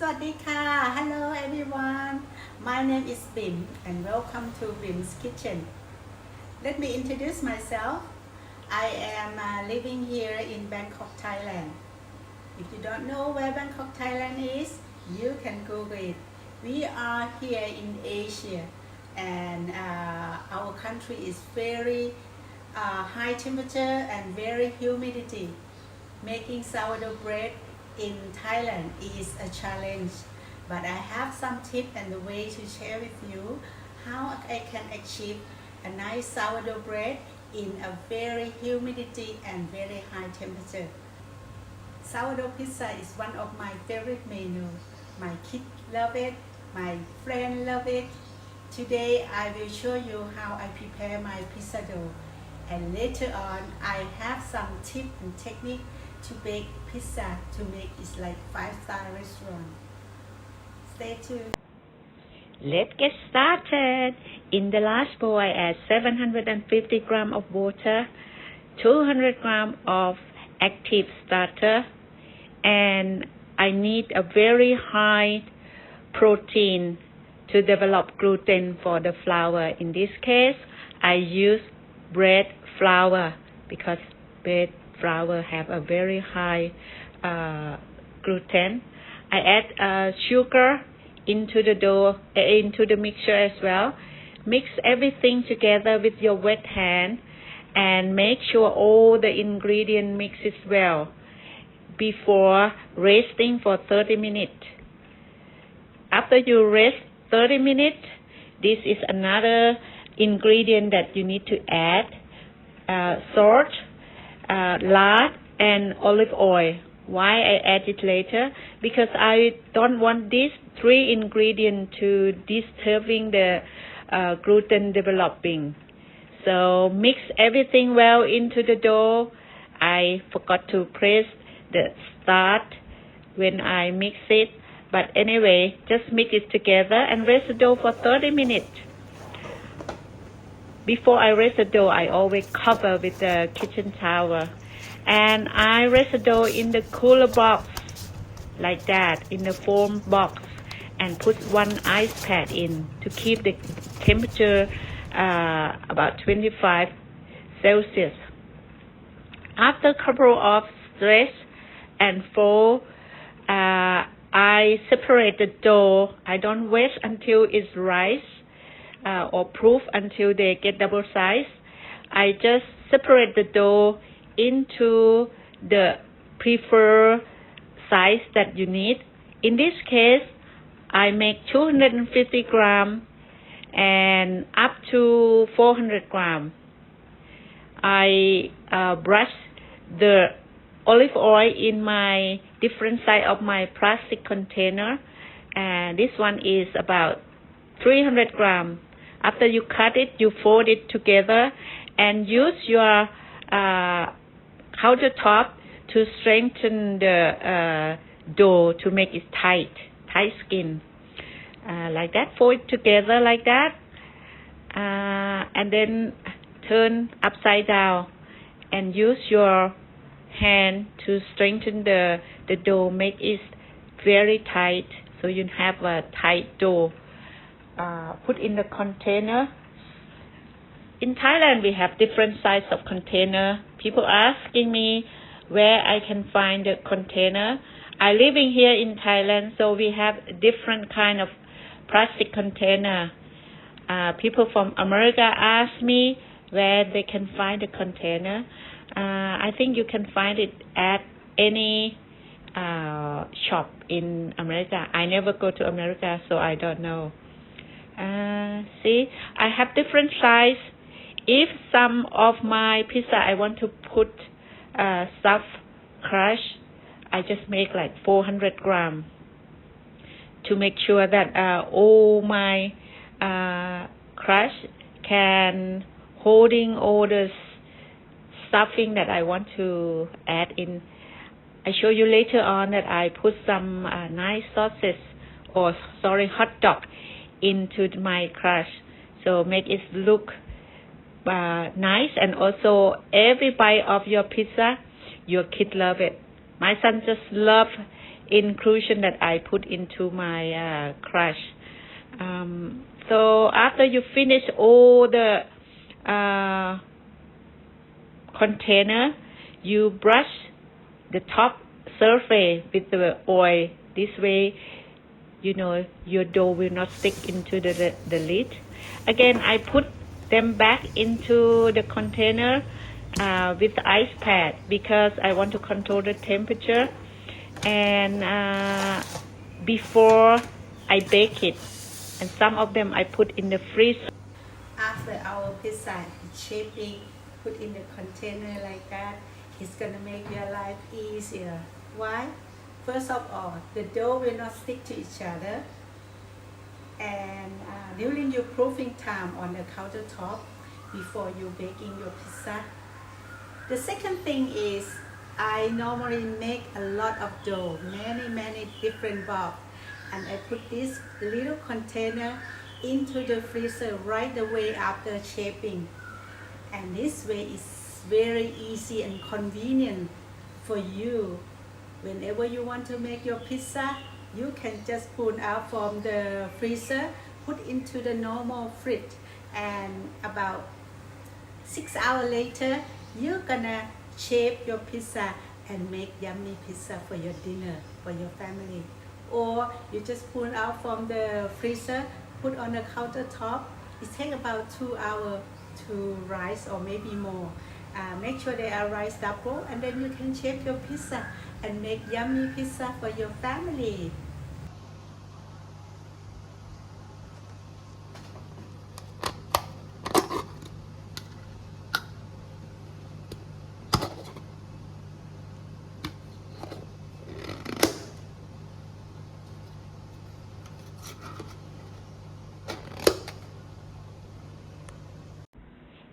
สวัสดีค่ะ Hello everyone. My name is Bim and welcome to Bim's Kitchen. Let me introduce myself. I am living here in Bangkok, Thailand. If you don't know where Bangkok, Thailand is, you can Google it. We are here in Asia and our country is very high temperature and very humidity. Making sourdough bread in Thailand is a challenge, but I have some tips and the way to share with you how I can achieve a nice sourdough bread in a very humidity and very high temperature. Sourdough pizza is one of my favorite menu. My kids love it, my friends love it. Today I will show you how I prepare my pizza dough, and later on I have some tips and technique to bake pizza to make it like 5-star restaurant. Stay tuned. Let's get started. In the last bowl, I add 750 grams of water, 200 grams of active starter, and I need a very high protein to develop gluten for the flour. In this case, I use bread flour because bread flour have a very high gluten. I add sugar into the dough, into the mixture as well. Mix everything together with your wet hand and make sure all the ingredients mixes well before resting for 30 minutes. After you rest 30 minutes, this is another ingredient that you need to add, salt, lard and olive oil. Why I add it later? Because I don't want these three ingredients to disturbing the gluten developing. So mix everything well into the dough. I forgot to press the start when I mix it. But anyway, just mix it together and rest the dough for 30 minutes. Before I rest the dough, I always cover with the kitchen towel. And I rest the dough in the cooler box, like that, in the foam box. And put one ice pad in to keep the temperature about 25 Celsius. After a couple of stretch and fold, I separate the dough. I don't wait until it's rise or proof until they get double size. I just separate the dough into the preferred size that you need. In this case, I make 250 grams and up to 400 grams. I brush the olive oil in my different side of my plastic container, and this one is about 300 grams. After you cut it, you fold it together and use your countertop to strengthen the dough to make it tight skin. Like that, fold it together like that, and then turn upside down and use your hand to strengthen the dough, make it very tight so you have a tight dough. Put in the container. In Thailand, we have different sizes of container. People asking me where I can find the container. I living here in Thailand, so we have different kind of plastic container. People from America ask me where they can find the container. I think you can find it at any shop in America. I never go to America, so I don't know. See, I have different size. If some of my pizza I want to put stuff crush, I just make like 400 grams to make sure that all my crush can holding all the stuffing that I want to add in. I show you later on that I put some nice sauces hot dog into my crush, so make it look nice, and also every bite of your pizza, your kid love it. My son just love inclusion that I put into my crush. So after you finish all the container, you brush the top surface with the oil. This way, your dough will not stick into the lid. Again, I put them back into the container with the ice pad because I want to control the temperature, and before I bake it, and some of them I put in the freezer. After our pizza is shaping, put in the container like that, it's gonna make your life easier. Why? First of all, the dough will not stick to each other, and during your proofing time on the countertop before you baking your pizza. The second thing is I normally make a lot of dough, many different bulk, and I put this little container into the freezer right away after shaping, and this way is very easy and convenient for you. Whenever you want to make your pizza, you can just pull out from the freezer, put into the normal fridge, and about 6 hours later, you're gonna shape your pizza and make yummy pizza for your dinner, for your family. Or you just pull out from the freezer, put on the countertop. It takes about 2 hours to rise or maybe more. Make sure they are rice double, and then you can shape your pizza and make yummy pizza for your family.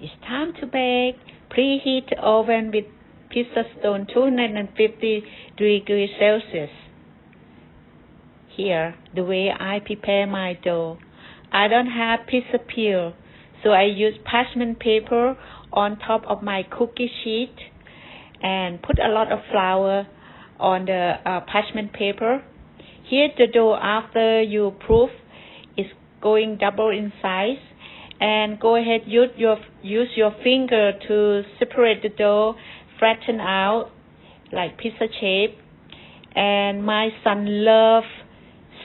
It's time to bake. Preheat the oven with pizza stone 250 degrees Celsius. Here, the way I prepare my dough. I don't have pizza peel, so I use parchment paper on top of my cookie sheet and put a lot of flour on the parchment paper. Here, the dough after you proof is going double in size. And go ahead, use your finger to separate the dough, flatten out like pizza shape. And my son loves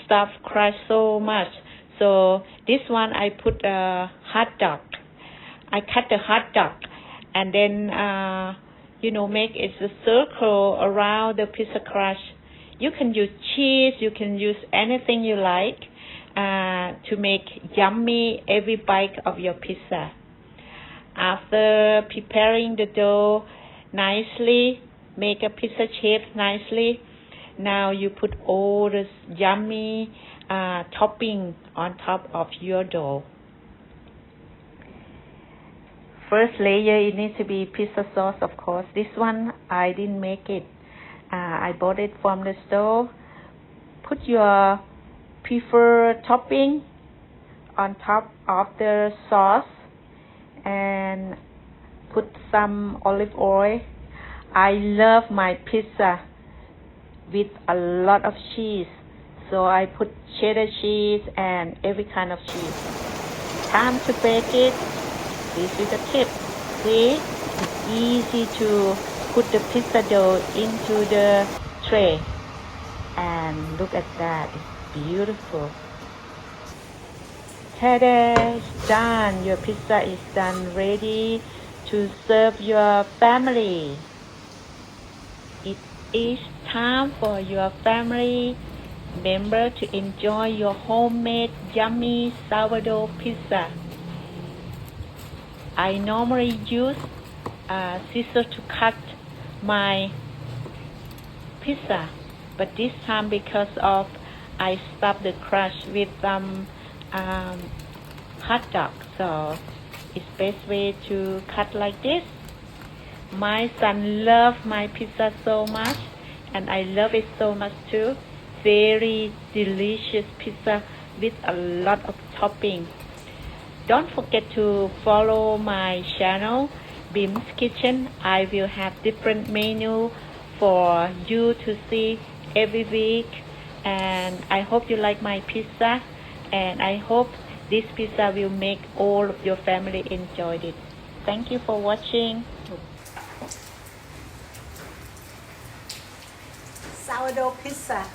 stuffed crust so much, so this one I put a hot dog. I cut the hot dog and then make it a circle around the pizza crust. You can use cheese, you can use anything you like to make yummy every bite of your pizza. After preparing the dough nicely, make a pizza shape nicely. Now you put all this yummy topping on top of your dough. First layer, it needs to be pizza sauce, of course. This one, I didn't make it. I bought it from the store. Put your preferred topping on top of the sauce and put some olive oil. I love my pizza with a lot of cheese, so I put cheddar cheese and every kind of cheese. Time to bake it. This is a tip. See, it's easy to put the pizza dough into the tray, and look at that, it's beautiful. Ta-da, it's done. Your pizza is done, ready to serve your family. It is time for your family member to enjoy your homemade yummy sourdough pizza. I normally use scissors to cut my pizza, but this time because of I stuffed the crust with some hot dog, so it's best way to cut like this. My son loves my pizza so much, and I love it so much too. Very delicious pizza with a lot of topping. Don't forget to follow my channel, Bim's Kitchen. I will have different menu for you to see every week. And I hope you like my pizza, and I hope this pizza will make all of your family enjoy it. Thank you for watching. Sourdough pizza.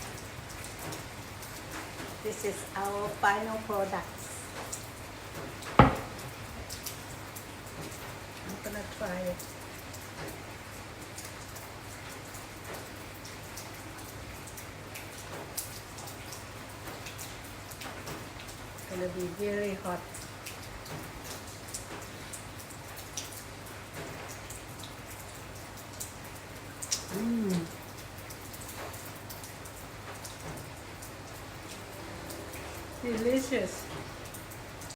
This is our final product. I'm gonna try it. It's gonna be very hot. Delicious.